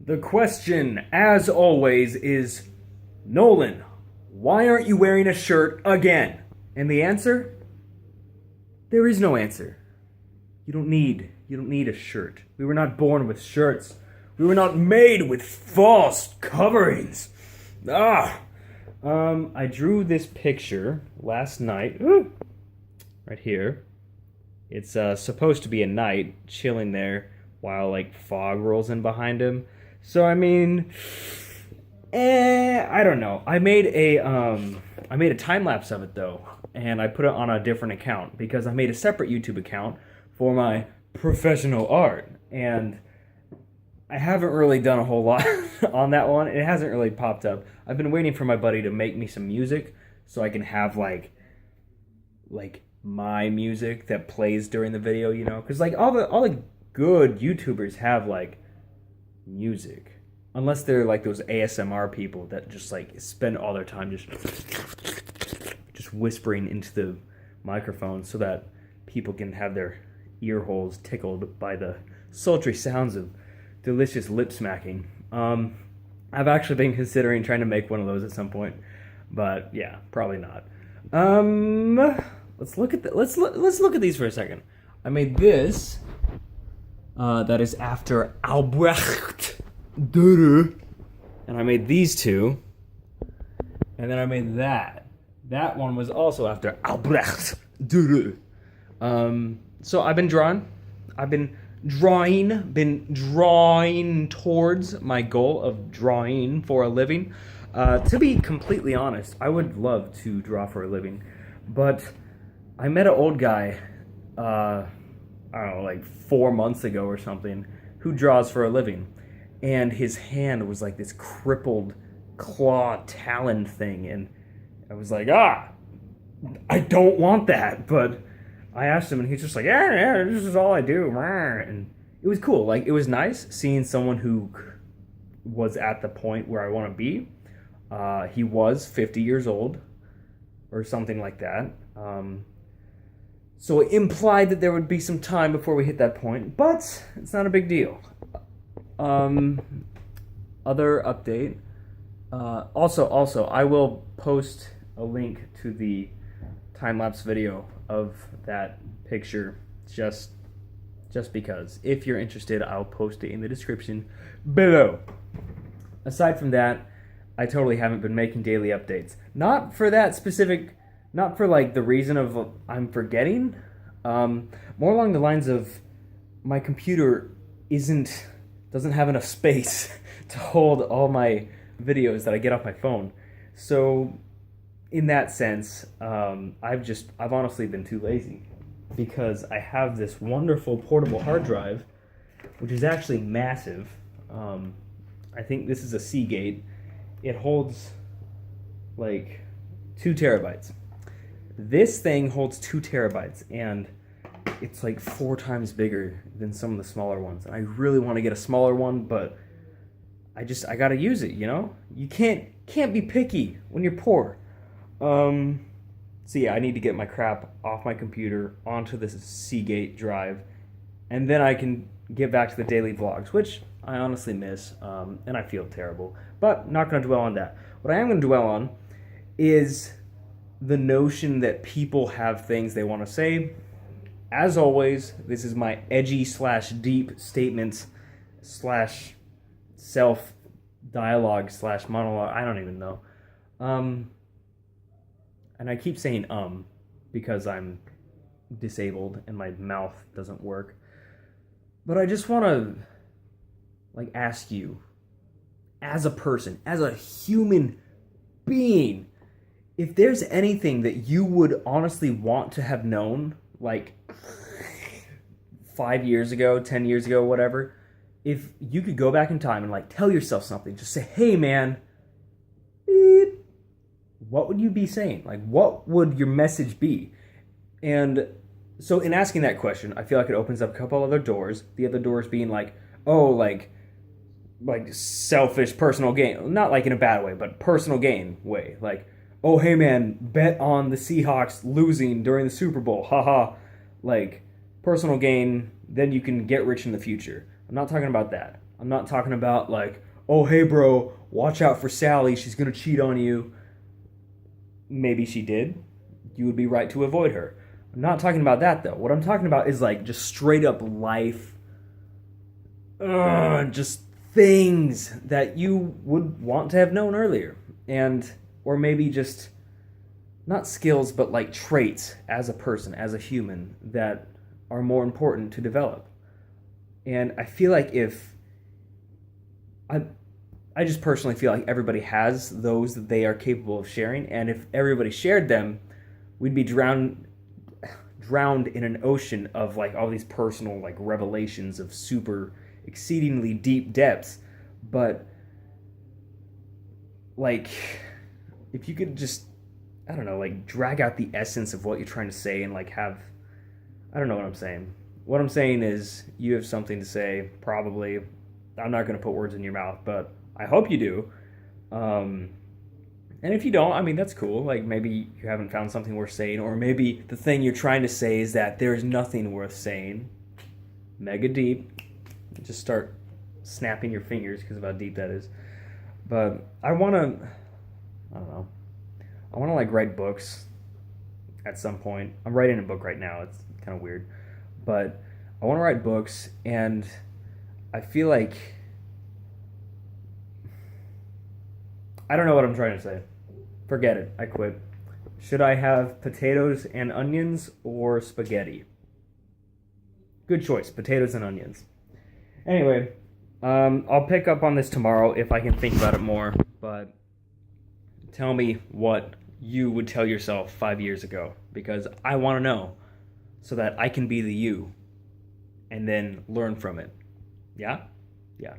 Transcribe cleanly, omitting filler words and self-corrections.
The question, as always, is, Nolan, why aren't you wearing a shirt again? And the answer? There is no answer. You don't need a shirt. We were not born with shirts. We were not made with false coverings. I drew this picture last night. Right here. It's supposed to be a knight chilling there while like fog rolls in behind him. So I mean, I don't know. I made a time lapse of it though, and I put it on a different account because I made a separate YouTube account for my professional art, and I haven't really done a whole lot on that one. It hasn't really popped up. I've been waiting for my buddy to make me some music so I can have like my music that plays during the video, you know, because like all the good YouTubers have like music, unless they're like those ASMR people that just like spend all their time just whispering into the microphone so that people can have their ear holes tickled by the sultry sounds of delicious lip smacking. I've actually been considering trying to make one of those at some point, but yeah, probably not. Let's look at these for a second. I made this. That is after Albrecht Dürer, and I made these two, and then I made that. That one was also after Albrecht Dürer. So I've been drawing towards my goal of drawing for a living. To be completely honest, I would love to draw for a living, but I met an old guy, I don't know, like 4 months ago or something, who draws for a living, and his hand was like this crippled claw talon thing, and I was like, I don't want that, but I asked him, and he's just like, yeah, this is all I do, and it was cool. Like, it was nice seeing someone who was at the point where I want to be. He was 50 years old, or something like that. So it implied that there would be some time before we hit that point, but it's not a big deal. Other update. Also, I will post a link to the time-lapse video of that picture just because. If you're interested, I'll post it in the description below. Aside from that, I totally haven't been making daily updates. Not for like the reason of I'm forgetting. More along the lines of my computer doesn't have enough space to hold all my videos that I get off my phone. So in that sense, I've honestly been too lazy, because I have this wonderful portable hard drive, which is actually massive. I think this is a Seagate. It holds like 2 terabytes. This thing holds 2 terabytes, and it's like 4 times bigger than some of the smaller ones. And I really want to get a smaller one, but I gotta use it, you know? You can't be picky when you're poor. So yeah, I need to get my crap off my computer onto this Seagate drive, and then I can get back to the daily vlogs, which I honestly miss, and I feel terrible. But not going to dwell on that. What I am going to dwell on is the notion that people have things they want to say. As always, this is my edgy/deep statements / self-dialogue / monologue. I don't even know. And I keep saying because I'm disabled and my mouth doesn't work. But I just want to like ask you, as a person, as a human being, if there's anything that you would honestly want to have known, like 5 years ago, 10 years ago, whatever, if you could go back in time and like tell yourself something, just say, hey man, beep, what would you be saying? Like, what would your message be? And so in asking that question, I feel like it opens up a couple other doors. The other doors being like, oh, like selfish personal gain. Not like in a bad way, but personal gain way. Like, oh, hey man, bet on the Seahawks losing during the Super Bowl. Haha. Like, personal gain, then you can get rich in the future. I'm not talking about that. I'm not talking about like, oh, hey, bro, watch out for Sally. She's going to cheat on you. Maybe she did. You would be right to avoid her. I'm not talking about that, though. What I'm talking about is like just straight up life. Just things that you would want to have known earlier. And, or maybe just not skills, but like traits as a person, as a human, that are more important to develop. And I feel like if I just personally feel like everybody has those that they are capable of sharing, and if everybody shared them, we'd be drowned in an ocean of like all these personal like revelations of super exceedingly deep depths. But like if you could just, I don't know, like drag out the essence of what you're trying to say and like have, I don't know what I'm saying. What I'm saying is you have something to say, probably. I'm not going to put words in your mouth, but I hope you do. And if you don't, I mean, that's cool. Like, maybe you haven't found something worth saying, or maybe the thing you're trying to say is that there's nothing worth saying. Mega deep. Just start snapping your fingers because of how deep that is. But I don't know. I want to, like, write books at some point. I'm writing a book right now. It's kind of weird. But I want to write books, and I feel like I don't know what I'm trying to say. Forget it. I quit. Should I have potatoes and onions or spaghetti? Good choice. Potatoes and onions. Anyway, I'll pick up on this tomorrow if I can think about it more. But tell me what you would tell yourself 5 years ago, because I want to know so that I can be the you and then learn from it. Yeah? Yeah.